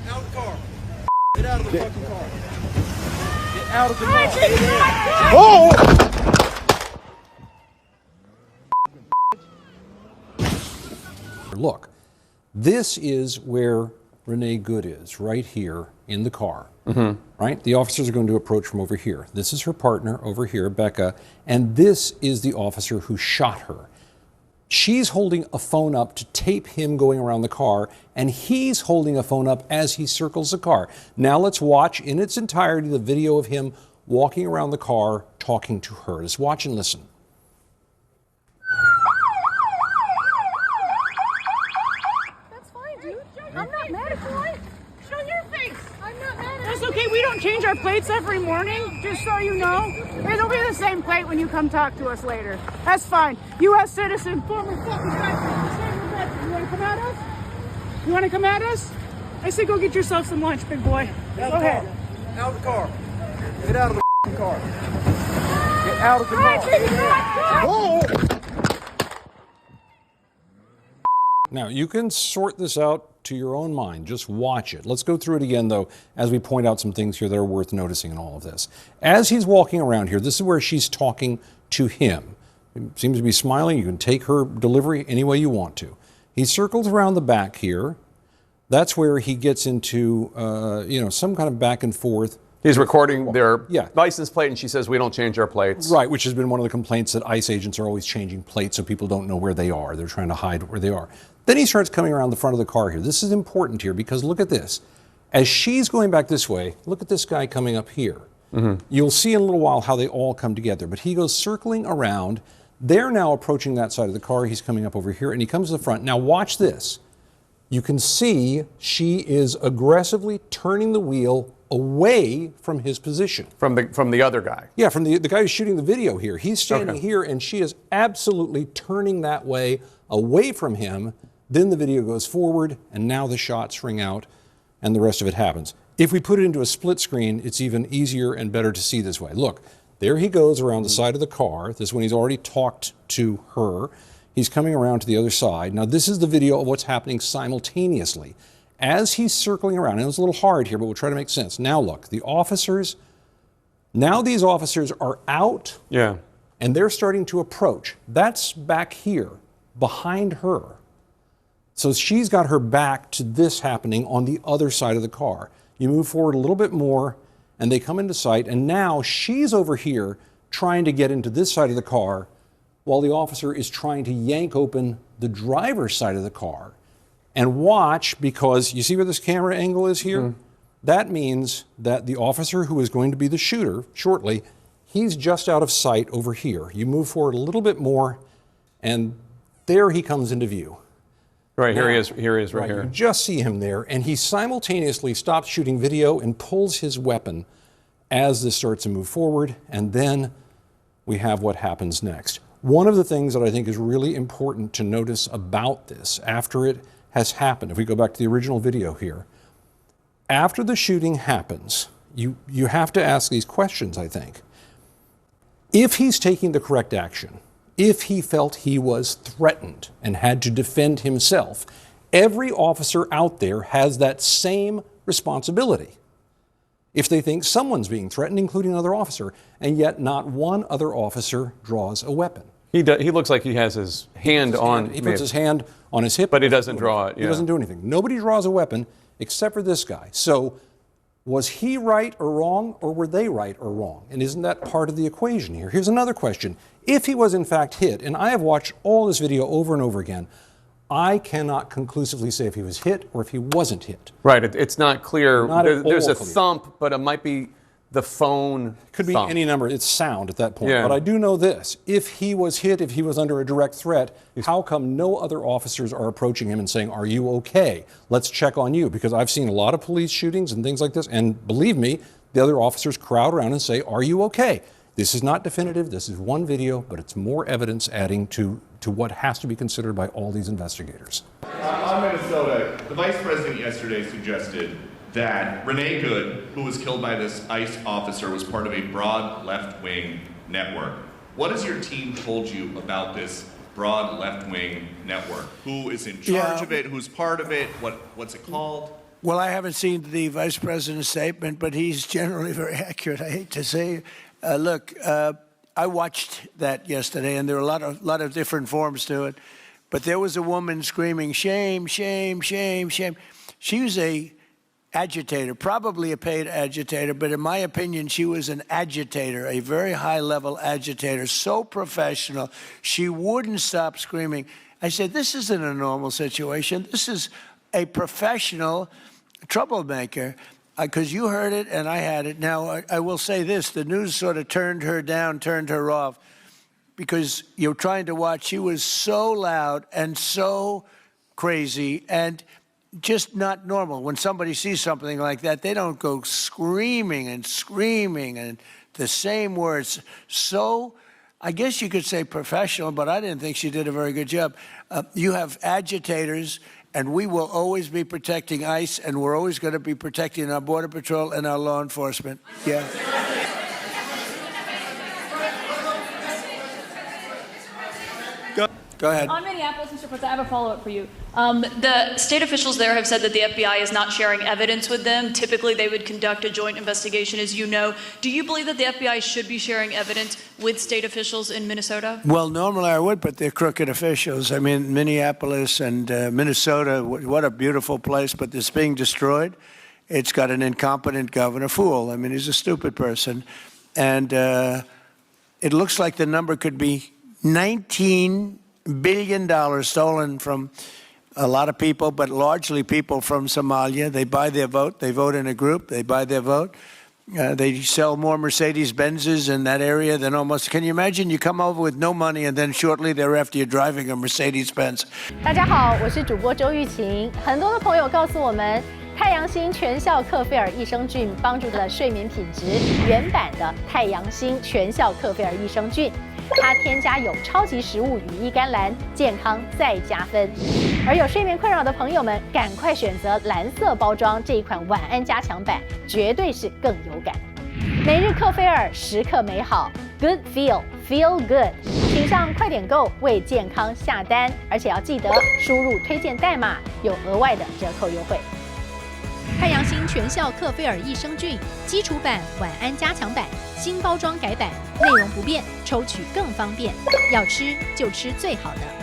Out of the car. Get out of the fucking car. Get out of the car. Oh! Look, this is where Renee Good is, right here in the car. Right? The officers are going to approach from over here. This is her partner over here, Becca, and this is the officer who shot her. She's holding a phone up to tape him going around the car, and he's holding a phone up as he circles the car. Now let's watch in its entirety the video of him walking around the car talking to her. Let's watch and listen. That's fine, dude. I'm not mad at you. Show your face. I'm not mad at That's okay. We don't change our plates every morning, just so you know. It'll be the same plate when you come talk to us later. That's fine. U.S. citizen, former fucking veteran. You want to come at us? You want to come at us? I say go get yourself some lunch, big boy. Go ahead. Out of the car. Get out of the car. Get out of the car. Oh! Now, you can sort this out to your own mind. Just watch it. Let's go through it again, though, as we point out some things here that are worth noticing in all of this. As he's walking around here, this is where she's talking to him. He seems to be smiling. You can take her delivery any way you want to. He circles around the back here. That's where he gets into, some kind of back and forth. He's recording their license plate, and she says, we don't change our plates. Right, which has been one of the complaints that ICE agents are always changing plates so people don't know where they are. They're trying to hide where they are. Then he starts coming around the front of the car here. This is important here because look at this. As she's going back this way, look at this guy coming up here. You'll see in a little while how they all come together. But he goes circling around. They're now approaching that side of the car. He's coming up over here, and he comes to the front. Now watch this. You can see she is aggressively turning the wheel away from his position. From the other guy? Yeah, from the guy who's shooting the video here. He's standing here, and she is absolutely turning that way, away from him. Then the video goes forward, and now the shots ring out, and the rest of it happens. If we put it into a split screen, it's even easier and better to see this way. Look, there he goes around the side of the car. This is when he's already talked to her. He's coming around to the other side. Now, this is the video of what's happening simultaneously. As he's circling around, and it's a little hard here, but we'll try to make sense. Now look, these officers are out, and they're starting to approach. That's back here, behind her. So she's got her back to this happening on the other side of the car. You move forward a little bit more, and they come into sight, and now she's over here trying to get into this side of the car while the officer is trying to yank open the driver's side of the car. And watch, because you see where this camera angle is here? That means that the officer who is going to be the shooter shortly, he's just out of sight over here. You move forward a little bit more, and there he comes into view. Right, here he is right here. You just see him there, and he simultaneously stops shooting video and pulls his weapon as this starts to move forward, and then we have what happens next. One of the things that I think is really important to notice about this, after it has happened, if we go back to the original video here, after the shooting happens, you have to ask these questions, I think. If he's taking the correct action, if he felt he was threatened and had to defend himself, every officer out there has that same responsibility. If they think someone's being threatened, including another officer, and yet not one other officer draws a weapon. He looks like he has his hand on... He puts his hand on his hip. But he doesn't draw it. He doesn't do anything. Nobody draws a weapon except for this guy. So was he right or wrong, or were they right or wrong? And isn't that part of the equation here? Here's another question. If he was in fact hit, and I have watched all this video over and over again, I cannot conclusively say if he was hit or if he wasn't hit. Right, it's not clear. There's a clear. thump, but it might be the phone Could be thump. any number. It's sound at that point. Yeah. But I do know this. If he was hit, if he was under a direct threat, how come no other officers are approaching him and saying, are you okay? Let's check on you. Because I've seen a lot of police shootings and things like this. And believe me, the other officers crowd around and say, are you okay? This is not definitive. This is one video, but it's more evidence adding to what has to be considered by all these investigators. On Minnesota, the vice president yesterday suggested that Renee Good, who was killed by this ICE officer, was part of a broad left-wing network. What has your team told you about this broad left-wing network? Who is in charge of it? Who's part of it? What's it called? Well, I haven't seen the vice president's statement, but he's generally very accurate. I hate to say, look, I watched that yesterday, and there were a lot of different forms to it. But there was a woman screaming, "Shame, shame, shame, shame." She was a agitator, probably a paid agitator, but in my opinion, she was an agitator, a very high-level agitator, so professional. She wouldn't stop screaming. I said, this isn't a normal situation. This is a professional troublemaker, because you heard it and I had it. Now, I will say this, the news sort of turned her down, turned her off, because you're trying to watch. She was so loud and so crazy and just not normal. When somebody sees something like that, they don't go screaming and the same words. So I guess you could say professional, but I didn't think she did a very good job. You have agitators, and we will always be protecting ICE, and we're always going to be protecting our Border Patrol and our law enforcement. Yeah. Go ahead. On Minneapolis, Mr. President, I have a follow-up for you. The state officials there have said that the FBI is not sharing evidence with them. Typically, they would conduct a joint investigation, as you know. Do you believe that the FBI should be sharing evidence with state officials in Minnesota? Well, normally I would, but they're crooked officials. I mean, Minneapolis and Minnesota, what a beautiful place, but it's being destroyed. It's got an incompetent governor, fool. I mean, he's a stupid person. And it looks like the number could be $19 billion stolen from a lot of people, but largely people from Somalia. They buy their vote. They vote in a group. They buy their vote. They sell more Mercedes-Benzes in that area than almost. Can you imagine you come over with no money and then shortly thereafter you're driving a Mercedes-Benz? 大家好，我是主播周玉琴。很多的朋友告诉我们，太阳星全效克菲尔益生菌帮助了睡眠品质。原版的太阳星全效克菲尔益生菌。它添加有超级食物羽衣甘蓝，健康再加分。而有睡眠困扰的朋友们，赶快选择蓝色包装这一款晚安加强版，绝对是更有感。每日克菲尔，时刻美好 ，Good Feel Good， 请上快点购为健康下单，而且要记得输入推荐代码，有额外的折扣优惠。太阳星全效克菲尔益生菌基础版、晚安加强版，新包装改版，内容不变，抽取更方便。要吃就吃最好的。